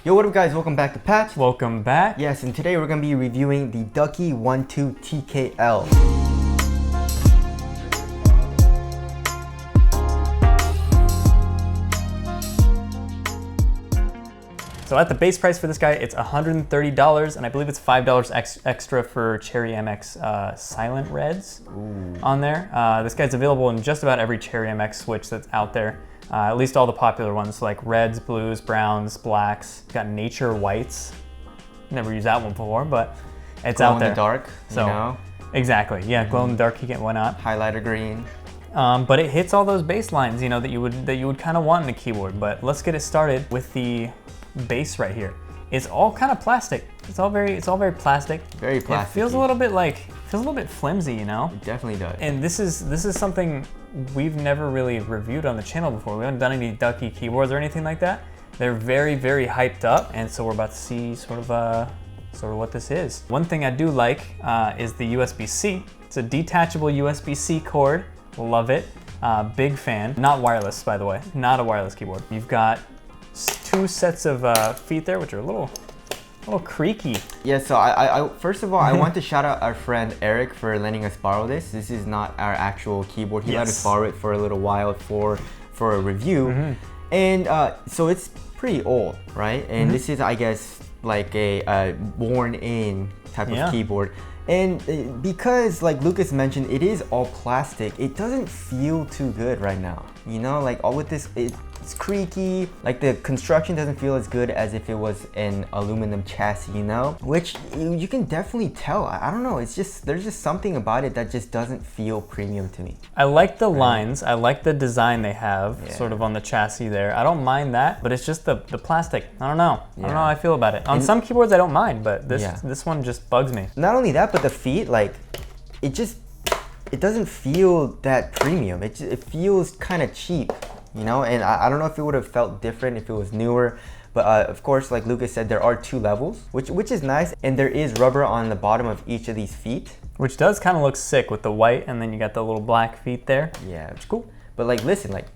Yo, what up guys, welcome back to Patch. Welcome back. Yes, and today we're going to be reviewing the Ducky 1-2 TKL. So at the base price for this guy, it's $130, and I believe it's $5 extra for Cherry MX Silent Reds on there. This guy's available in just about every Cherry MX switch that's out there. At least all the popular ones like reds, blues, browns, blacks. Got Nature Whites. Never used that one before, but it's out there. Glow in the dark, so, you know? Exactly, yeah, glow in the dark, why not? Highlighter green. But it hits all those baselines, you know, that you would kind of want in a keyboard. But let's get it started with the base right here. It's all kind of plastic. It's all very plastic. Very plastic. It feels a little bit flimsy, you know? It definitely does. And this is something we've never really reviewed on the channel before. We haven't done any Ducky keyboards or anything like that. They're very, very hyped up, and so we're about to see sort of what this is. One thing I do like is the USB-C. It's a detachable USB-C cord. Love it. Big fan. Not wireless, by the way. Not a wireless keyboard. You've got two sets of feet there, which are a little creaky. Yeah, so I first of all, I want to shout out our friend Eric for letting us borrow this. This is not our actual keyboard. He let us borrow it for a little while for a review. And so it's pretty old, right? And this is, I guess, like a worn-in type of keyboard. And because, like Lucas mentioned, it is all plastic, it doesn't feel too good right now. You know, like all with this, it's creaky, like the construction doesn't feel as good as if it was an aluminum chassis, you know? Which you can definitely tell. I don't know, it's just, there's just something about it that just doesn't feel premium to me. I like the lines, I like the design they have sort of on the chassis there. I don't mind that, but it's just the plastic. I don't know. I don't know how I feel about it. On some keyboards I don't mind, but this one just bugs me. Not only that, but the feet, like, it doesn't feel that premium. It feels kind of cheap, you know? And I don't know if it would have felt different if it was newer, but of course, like Lucas said, there are two levels, which is nice, and there is rubber on the bottom of each of these feet. Which does kind of look sick with the white, and then you got the little black feet there. Yeah, it's cool. But like, listen, like,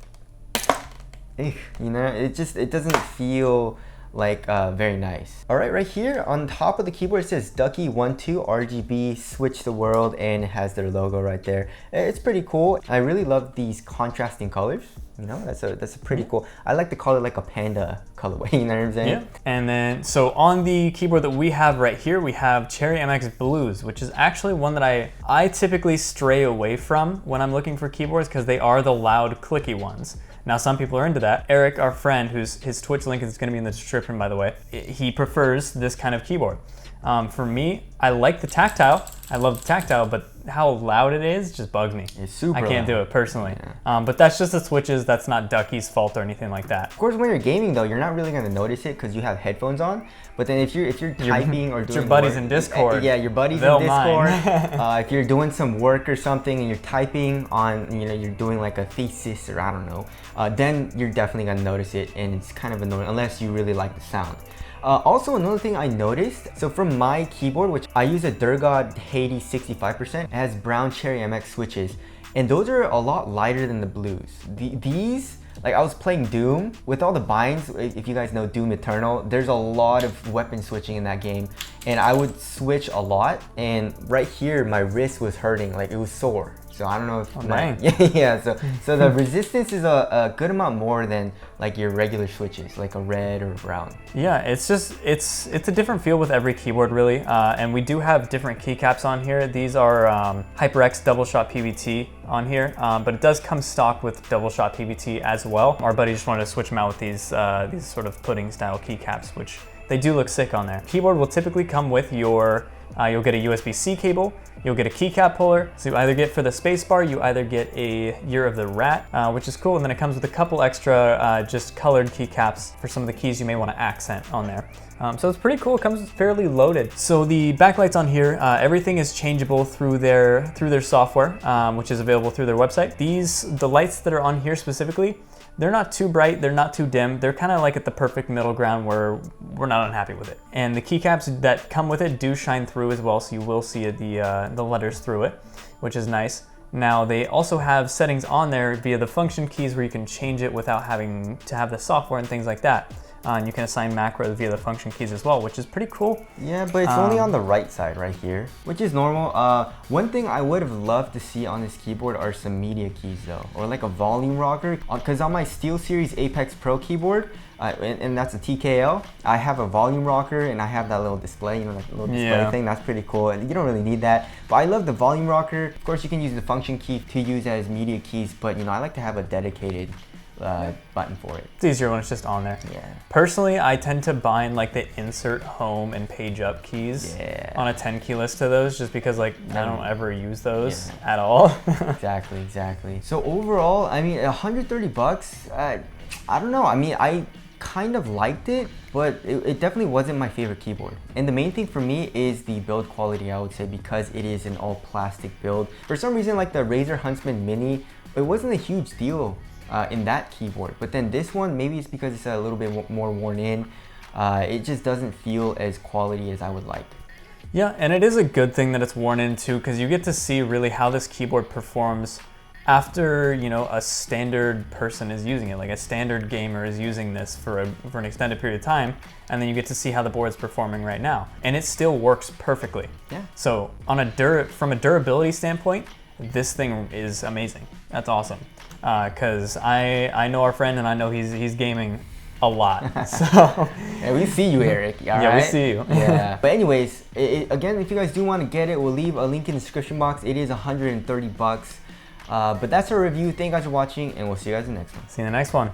you know, it doesn't feel like very nice. All right, right here on top of the keyboard it says Ducky 1-2 RGB switch the world, and it has their logo right there. It's pretty cool. I really love these contrasting colors. You know, that's a pretty cool. I like to call it like a panda colorway, you know what I'm saying? Yeah. And then, so on the keyboard that we have right here, we have Cherry MX Blues, which is actually one that I typically stray away from when I'm looking for keyboards because they are the loud, clicky ones. Now, some people are into that. Eric, our friend, his Twitch link is gonna be in the description, by the way, he prefers this kind of keyboard. For me, I like the tactile. I love the tactile, but how loud it is just bugs me. It's super I can't loud. do it personally. Yeah. But that's just the switches. That's not Ducky's fault or anything like that. Of course, when you're gaming though, you're not really gonna notice it because you have headphones on. But then if you're typing or doing your buddies work, in Discord, yeah, your buddies in Discord. If you're doing some work or something and you're typing on, you know, you're doing like a thesis or I don't know, then you're definitely gonna notice it, and it's kind of annoying unless you really like the sound. Also, another thing I noticed, so from my keyboard, which I use a Durgod Haiti 65%, it has brown Cherry MX switches, and those are a lot lighter than the blues. These, like I was playing Doom, with all the binds, if you guys know Doom Eternal, there's a lot of weapon switching in that game, and I would switch a lot, and right here, my wrist was hurting, like it was sore. So I don't know if so the resistance is a good amount more than like your regular switches, like a red or brown. Yeah, it's just it's a different feel with every keyboard really, and we do have different keycaps on here. These are HyperX double shot PVT on here, but it does come stock with double shot PVT as well. Our buddy just wanted to switch them out with these sort of pudding style keycaps, which they do look sick on there. Keyboard will typically come with your you'll get a USB-C cable, you'll get a keycap puller. So you either get for the spacebar, you either get a Year of the Rat, which is cool, and then it comes with a couple extra just colored keycaps for some of the keys you may want to accent on there. So it's pretty cool, it comes fairly loaded. So the backlights on here, everything is changeable through their software, which is available through their website. The lights that are on here specifically, they're not too bright, they're not too dim. They're kind of like at the perfect middle ground where we're not unhappy with it. And the keycaps that come with it do shine through as well, so you will see the letters through it, which is nice. Now they also have settings on there via the function keys where you can change it without having to have the software and things like that. and you can assign macros via the function keys as well, which is pretty cool. Yeah, but it's only on the right side right here, which is normal. One thing I would have loved to see on this keyboard are some media keys though, or like a volume rocker. Because on my SteelSeries Apex Pro keyboard, and that's a TKL, I have a volume rocker and I have that little display, you know, that little display thing. That's pretty cool. And you don't really need that, but I love the volume rocker. Of course, you can use the function key to use as media keys, but you know, I like to have a dedicated button for it. It's easier when it's just on there. Yeah. Personally, I tend to bind like the insert home and page up keys on a 10 key list to those, just because like I don't ever use those at all. Exactly. So overall, I mean, 130 bucks, I don't know. I mean, I kind of liked it, but it definitely wasn't my favorite keyboard. And the main thing for me is the build quality, I would say, because it is an all plastic build. For some reason, like the Razer Huntsman Mini, it wasn't a huge deal in that keyboard, but then this one, maybe it's because it's a little bit more worn in, it just doesn't feel as quality as I would like. Yeah, and it is a good thing that it's worn in too, because you get to see really how this keyboard performs after, you know, a standard person is using it, like a standard gamer is using this for an extended period of time, and then you get to see how the board's performing right now, and it still works perfectly. Yeah. So on from a durability standpoint, this thing is amazing. That's awesome. Because I know our friend, and I know he's gaming a lot. So yeah, we see you, Eric. Yeah, we see you. Yeah. But anyways, again, if you guys do want to get it, we'll leave a link in the description box. It is 130 bucks. But that's our review. Thank you guys for watching, and we'll see you guys in the next one. See you in the next one.